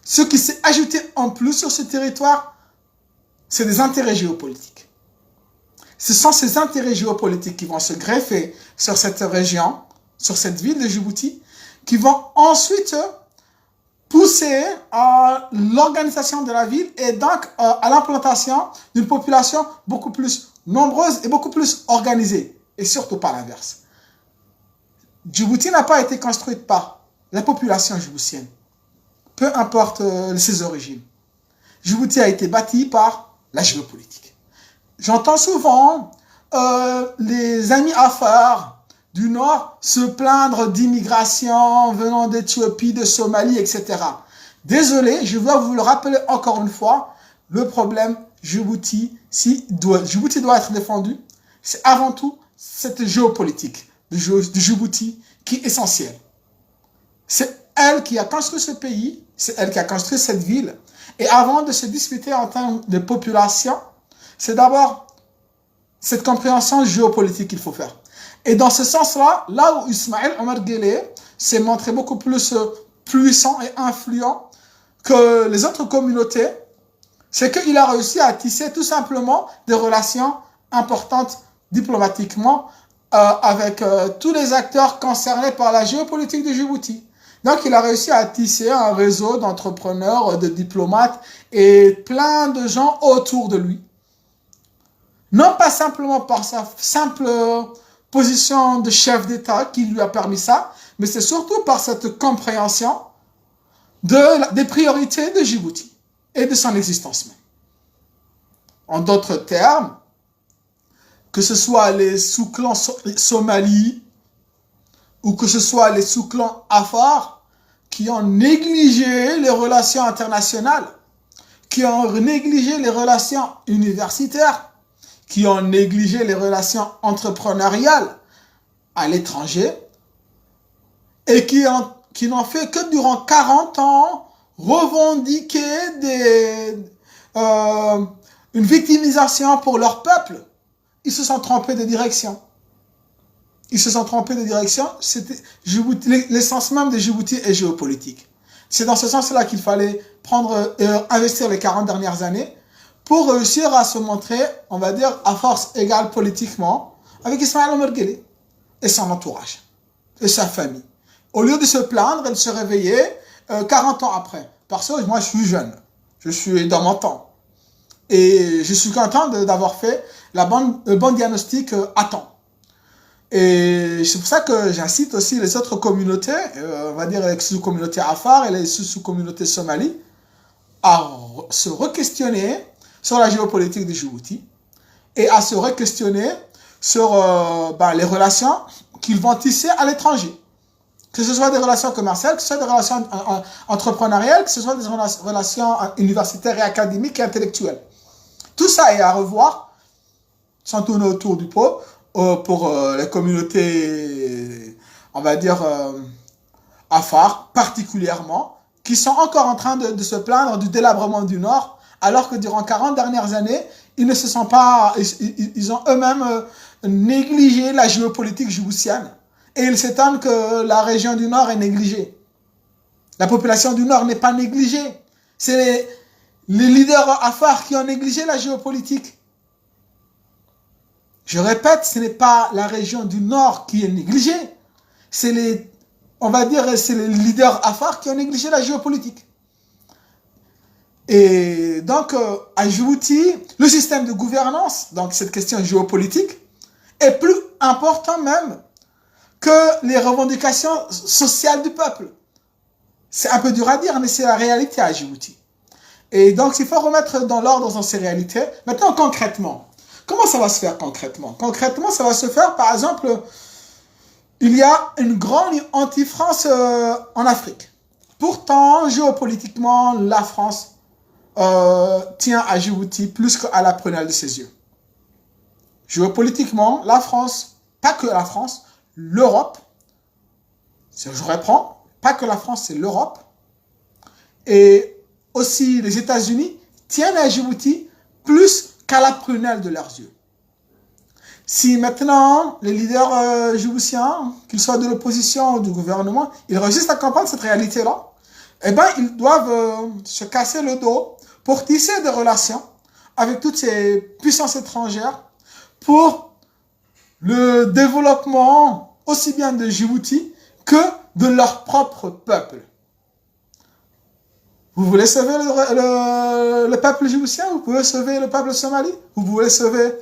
ce qui s'est ajouté en plus sur ce territoire, c'est des intérêts géopolitiques. Ce sont ces intérêts géopolitiques qui vont se greffer sur cette région, sur cette ville de Djibouti, qui vont ensuite pousser à l'organisation de la ville et donc à l'implantation d'une population beaucoup plus nombreuse et beaucoup plus organisée, et surtout pas l'inverse. Djibouti n'a pas été construite par la population djiboutienne, peu importe ses origines. Djibouti a été bâti par la géopolitique. J'entends souvent les amis affaires du Nord se plaindre d'immigration venant d'Éthiopie, de Somalie, etc. Désolé, je dois vous le rappeler encore une fois, le problème Djibouti, Djibouti doit être défendu, c'est avant tout cette géopolitique de Djibouti qui est essentielle. C'est elle qui a construit ce pays, c'est elle qui a construit cette ville. Et avant de se disputer en termes de population, c'est d'abord cette compréhension géopolitique qu'il faut faire. Et dans ce sens-là, là où Ismaël Omar Guelleh s'est montré beaucoup plus puissant et influent que les autres communautés, c'est qu'il a réussi à tisser tout simplement des relations importantes diplomatiquement avec tous les acteurs concernés par la géopolitique de Djibouti. Donc, il a réussi à tisser un réseau d'entrepreneurs, de diplomates et plein de gens autour de lui. Non pas simplement par sa simple position de chef d'État qui lui a permis ça, mais c'est surtout par cette compréhension des priorités de Djibouti et de son existence même. En d'autres termes, que ce soit les sous-clans somalis ou que ce soit les sous-clans afars qui ont négligé les relations internationales, qui ont négligé les relations universitaires, qui ont négligé les relations entrepreneuriales à l'étranger et qui n'ont fait que durant 40 ans revendiquer une victimisation pour leur peuple. Ils se sont trompés de direction. Ils se sont trompés de direction. L'essence même de Djibouti est géopolitique. C'est dans ce sens-là qu'il fallait investir les 40 dernières années pour réussir à se montrer, on va dire, à force égale politiquement avec Ismaël Omar Guelleh et son entourage et sa famille. Au lieu de se plaindre et de se réveiller 40 ans après. Parce que moi, je suis jeune. Je suis dans mon temps. Et je suis content d'avoir fait le bon diagnostic à temps. Et c'est pour ça que j'incite aussi les autres communautés, on va dire les sous-communautés afar et les sous-communautés somalis, à se re-questionner sur la géopolitique de Djibouti et à se re-questionner sur les relations qu'ils vont tisser à l'étranger. Que ce soit des relations commerciales, que ce soit des relations entrepreneuriales, que ce soit des relations universitaires et académiques et intellectuelles. Tout ça est à revoir, sans tourner autour du pot, pour les communautés, on va dire, afar, particulièrement, qui sont encore en train de se plaindre du délabrement du Nord, alors que durant 40 dernières années, ils ont eux-mêmes négligé la géopolitique djiboutienne. Et ils s'étonnent que la région du Nord est négligée. La population du Nord n'est pas négligée. C'est les leaders afars qui ont négligé la géopolitique. Je répète, ce n'est pas la région du Nord qui est négligée. C'est les leaders afars qui ont négligé la géopolitique. Et donc, à Djibouti, le système de gouvernance, donc cette question géopolitique, est plus important même que les revendications sociales du peuple. C'est un peu dur à dire, mais c'est la réalité à Djibouti. Et donc, il faut remettre dans l'ordre dans ces réalités. Maintenant, concrètement, comment ça va se faire concrètement? Concrètement, ça va se faire, par exemple, il y a une grande anti-France en Afrique. Pourtant, géopolitiquement, la France tient à Djibouti plus qu'à la prunelle de ses yeux. Géopolitiquement, la France, pas que la France, l'Europe, je reprends, pas que la France, c'est l'Europe, et aussi les États-Unis tiennent à Djibouti plus qu'à la prunelle de leurs yeux. Si maintenant les leaders djiboutiens, qu'ils soient de l'opposition ou du gouvernement, ils réussissent à comprendre cette réalité-là, eh ben, ils doivent se casser le dos pour tisser des relations avec toutes ces puissances étrangères pour le développement aussi bien de Djibouti que de leur propre peuple. Vous voulez sauver le peuple djiboutien, vous pouvez sauver le peuple somali, vous voulez sauver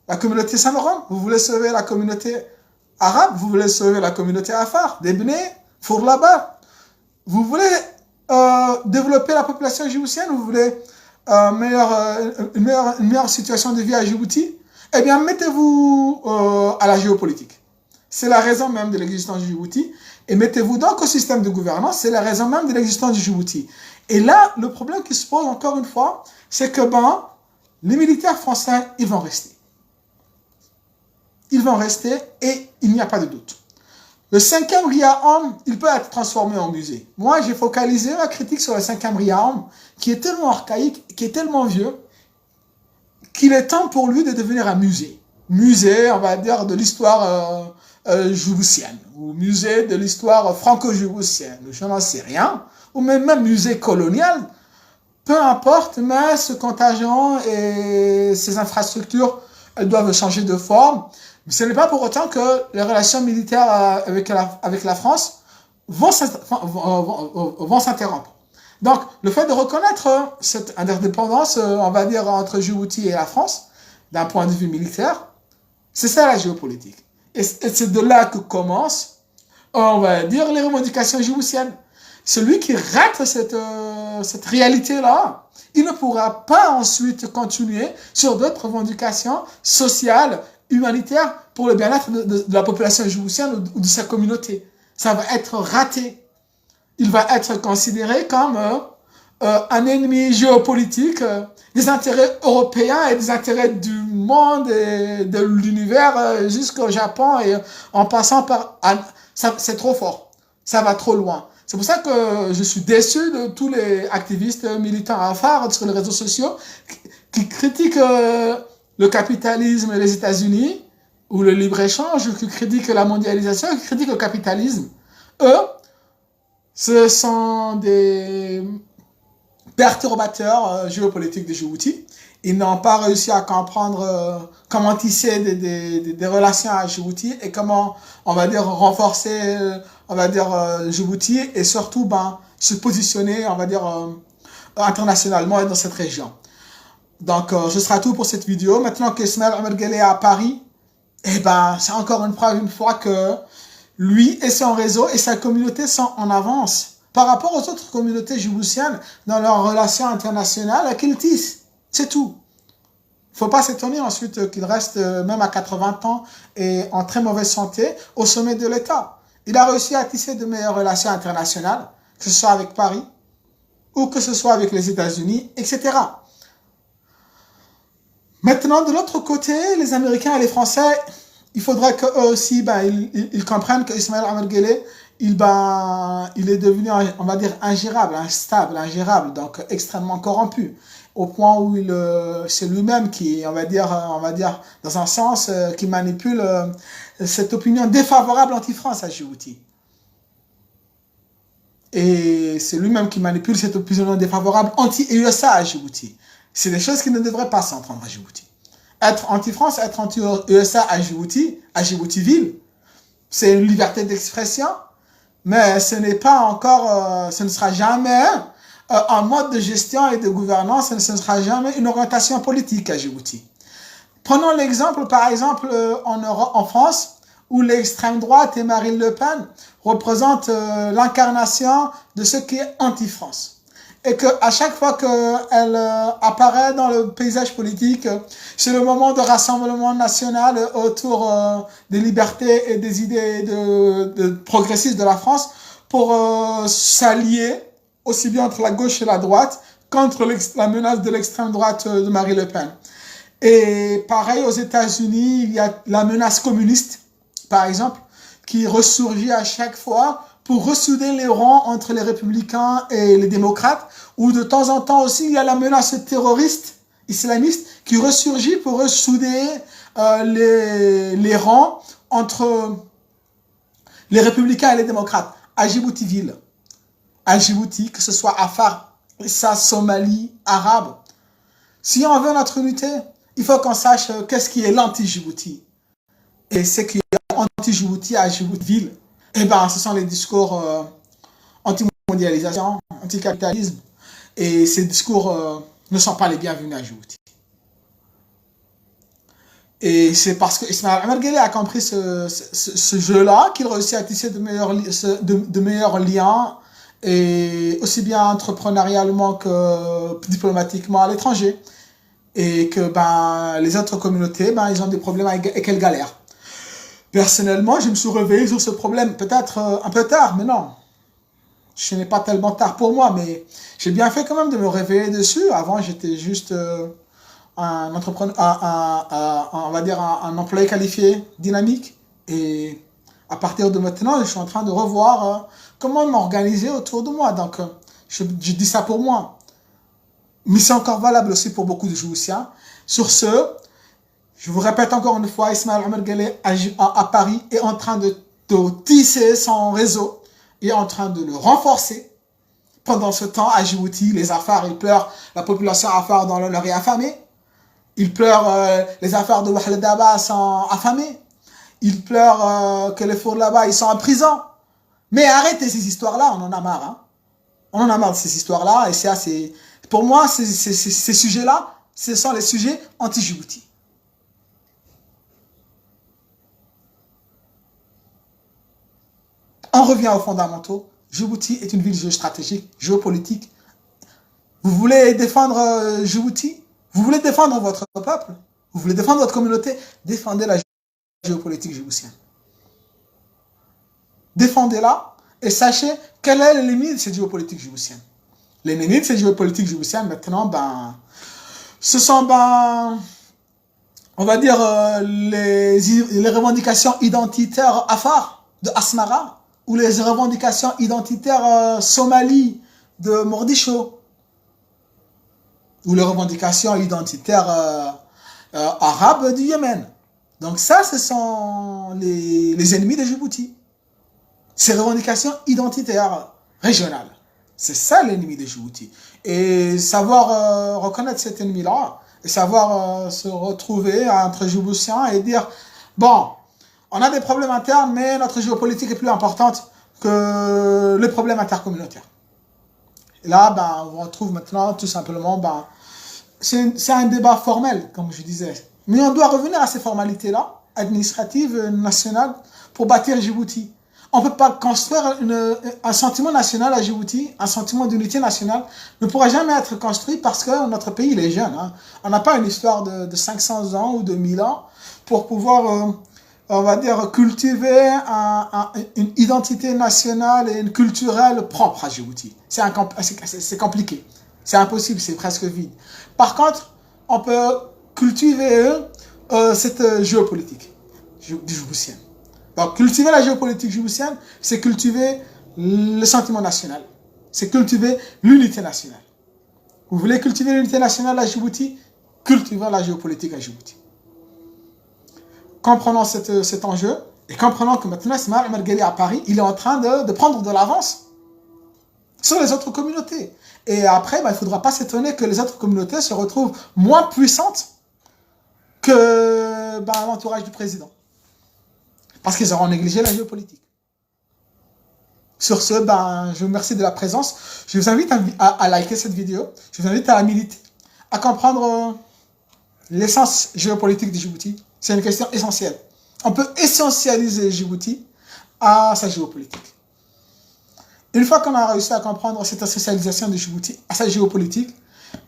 la communauté saint-laurent, vous voulez sauver la communauté arabe, vous voulez sauver la communauté afar, Debné, Fourlaba, vous voulez développer la population djiboutienne, vous voulez une meilleure situation de vie à Djibouti, eh bien mettez-vous à la géopolitique. C'est la raison même de l'existence du Djibouti. Et mettez-vous donc au système de gouvernance, c'est la raison même de l'existence du Djibouti. Et là, le problème qui se pose encore une fois, c'est que les militaires français, ils vont rester. Ils vont rester et il n'y a pas de doute. Le 5e Riahom, il peut être transformé en musée. Moi, j'ai focalisé ma critique sur le 5e Riahom, qui est tellement archaïque, qui est tellement vieux, qu'il est temps pour lui de devenir un musée. Musée, on va dire, de l'histoire djiboutienne, ou musée de l'histoire franco-djiboutienne, je n'en sais rien, ou même musée colonial, peu importe, mais ce contingent et ces infrastructures, elles doivent changer de forme. Mais ce n'est pas pour autant que les relations militaires avec la France vont s'interrompre. Donc, le fait de reconnaître cette interdépendance, on va dire, entre Djibouti et la France, d'un point de vue militaire, c'est ça la géopolitique. Et c'est de là que commencent, on va dire, les revendications djiboutiennes. Celui qui rate cette réalité-là, il ne pourra pas ensuite continuer sur d'autres revendications sociales, humanitaires, pour le bien-être de la population djiboutienne ou de sa communauté. Ça va être raté. Il va être considéré comme un ennemi géopolitique des intérêts européens et des intérêts du monde et de l'univers jusqu'au Japon et en passant par... C'est trop fort. Ça va trop loin. C'est pour ça que je suis déçu de tous les activistes militants afar sur les réseaux sociaux qui critiquent le capitalisme et les États-Unis ou le libre-échange, qui critiquent la mondialisation, qui critiquent le capitalisme. Eux, ce sont des perturbateurs géopolitiques de Djibouti. Ils n'ont pas réussi à comprendre comment tisser des relations à Djibouti et comment, on va dire, renforcer, on va dire, Djibouti et surtout, se positionner, on va dire, internationalement et dans cette région. Donc, ce sera tout pour cette vidéo. Maintenant qu'Ismaël Omar Guelleh est à Paris, c'est encore une preuve, une fois que lui et son réseau et sa communauté sont en avance par rapport aux autres communautés djiboutiennes dans leurs relations internationales qu'ils tissent. C'est tout. Il ne faut pas s'étonner ensuite qu'il reste, même à 80 ans et en très mauvaise santé, au sommet de l'État. Il a réussi à tisser de meilleures relations internationales, que ce soit avec Paris ou que ce soit avec les États-Unis, etc. Maintenant, de l'autre côté, les Américains et les Français, il faudrait qu'eux aussi, ils comprennent que Ismaël Omar Guelleh, il est devenu, on va dire, ingérable, instable, ingérable, donc extrêmement corrompu, au point où c'est lui-même qui, on va dire, dans un sens, qui manipule cette opinion défavorable anti-France à Djibouti. Et c'est lui-même qui manipule cette opinion défavorable anti-USA à Djibouti. C'est des choses qui ne devraient pas s'entendre à Djibouti. Être anti-France, être anti-USA à Djibouti-ville, c'est une liberté d'expression, mais ce n'est pas encore, ce ne sera jamais un mode de gestion et de gouvernance, ce ne sera jamais une orientation politique à Djibouti. Prenons l'exemple, par exemple, en France, où l'extrême droite et Marine Le Pen représentent l'incarnation de ce qui est anti-France. Et qu'à chaque fois qu'elle apparaît dans le paysage politique, c'est le moment de rassemblement national autour des libertés et des idées de progressistes de la France pour s'allier aussi bien entre la gauche et la droite contre la menace de l'extrême droite de Marine Le Pen. Et pareil, aux États-Unis, il y a la menace communiste, par exemple, qui ressurgit à chaque fois pour ressouder les rangs entre les républicains et les démocrates, ou de temps en temps aussi, il y a la menace terroriste islamiste qui ressurgit pour ressouder les rangs entre les républicains et les démocrates, à Djibouti-ville. à Djibouti, que ce soit Afar, Issa, Somalie, Arabe. Si on veut notre unité, il faut qu'on sache qu'est-ce qui est l'anti-Djibouti. Et ce qui est anti-Djibouti à Djibouti-Ville, eh ben, ce sont les discours anti-mondialisation, anti-capitalisme. Et ces discours ne sont pas les bienvenus à Djibouti. Et c'est parce que Ismaël Omar Guelleh a compris ce jeu-là qu'il réussit à tisser de meilleurs liens, et aussi bien entrepreneurialement que diplomatiquement à l'étranger. Et que ben, les autres communautés, ben, ils ont des problèmes et qu'elles galèrent. Personnellement, je me suis réveillé sur ce problème, peut-être un peu tard, mais non. Ce n'est pas tellement tard pour moi, mais j'ai bien fait quand même de me réveiller dessus. Avant, j'étais juste un entrepreneur, on va dire un employé qualifié, dynamique. Et à partir de maintenant, je suis en train de revoir comment m'organiser autour de moi. Donc, je dis ça pour moi. Mais c'est encore valable aussi pour beaucoup de Djiboutiens. Sur ce, je vous répète encore une fois, Ismaël Omar Guelleh à Paris est en train de tisser son réseau, est en train de le renforcer. Pendant ce temps, à Djibouti, les Afars, ils pleurent, la population Afar dans leur est affamée. Ils pleurent, les Afars de Wahl Daba sont affamés. Ils pleurent que les Fours là-bas, ils sont en prison. Mais arrêtez ces histoires-là, on en a marre. Hein. On en a marre de ces histoires-là, et c'est assez... Pour moi, ces sujets-là, ce sont les sujets anti-Djibouti. On revient aux fondamentaux. Djibouti est une ville géostratégique, géopolitique. Vous voulez défendre Djibouti? Vous voulez défendre votre peuple? Vous voulez défendre votre communauté? Défendez la géopolitique djiboutienne. Défendez-la et sachez quelle est l'ennemi de cette géopolitique djiboutienne. L'ennemi de cette géopolitique djiboutienne, maintenant, ben, ce sont, ben, on va dire, les revendications identitaires Afar de Asmara, ou les revendications identitaires Somalie de Mogadiscio, ou les revendications identitaires arabes du Yémen. Donc ça, ce sont les ennemis de Djibouti. Ces revendications identitaires régionales. C'est ça l'ennemi de Djibouti. Et savoir reconnaître cet ennemi-là, et savoir se retrouver entre Djiboutiens et dire, bon, on a des problèmes internes, mais notre géopolitique est plus importante que les problèmes intercommunautaires. Et là, ben, on retrouve maintenant tout simplement, ben, c'est un débat formel, comme je disais. Mais on doit revenir à ces formalités-là, administratives, nationales, pour bâtir Djibouti. On ne peut pas construire un sentiment national à Djibouti, un sentiment d'unité nationale ne pourra jamais être construit parce que notre pays il est jeune. Hein. On n'a pas une histoire de 500 ans ou de 1000 ans pour pouvoir, on va dire, cultiver une identité nationale et une culturelle propre à Djibouti. C'est compliqué, c'est impossible, c'est presque vide. Par contre, on peut cultiver cette géopolitique djiboutienne. Donc, cultiver la géopolitique djiboutienne, c'est cultiver le sentiment national. C'est cultiver l'unité nationale. Vous voulez cultiver l'unité nationale à Djibouti? Cultivez la géopolitique à Djibouti. Comprenons cet enjeu et comprenons que maintenant, Ismaël Omar Guelleh à Paris, il est en train de prendre de l'avance sur les autres communautés. Et après, ben, il ne faudra pas s'étonner que les autres communautés se retrouvent moins puissantes que ben, l'entourage du président. Parce qu'ils auront négligé la géopolitique. Sur ce, ben, je vous remercie de la présence. Je vous invite à liker cette vidéo. Je vous invite à la militer, à comprendre l'essence géopolitique de Djibouti. C'est une question essentielle. On peut essentialiser Djibouti à sa géopolitique. Une fois qu'on a réussi à comprendre cette essentialisation de Djibouti à sa géopolitique,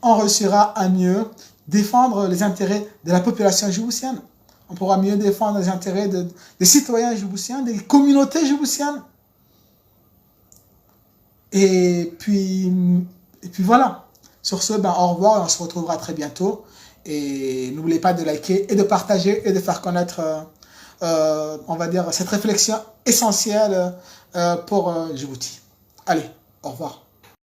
on réussira à mieux défendre les intérêts de la population djiboutienne. On pourra mieux défendre les intérêts des citoyens djiboutiens, des communautés djiboutiennes. Et puis voilà. Sur ce, ben, au revoir et on se retrouvera très bientôt. Et n'oubliez pas de liker et de partager et de faire connaître, on va dire, cette réflexion essentielle pour Djibouti. Allez, au revoir.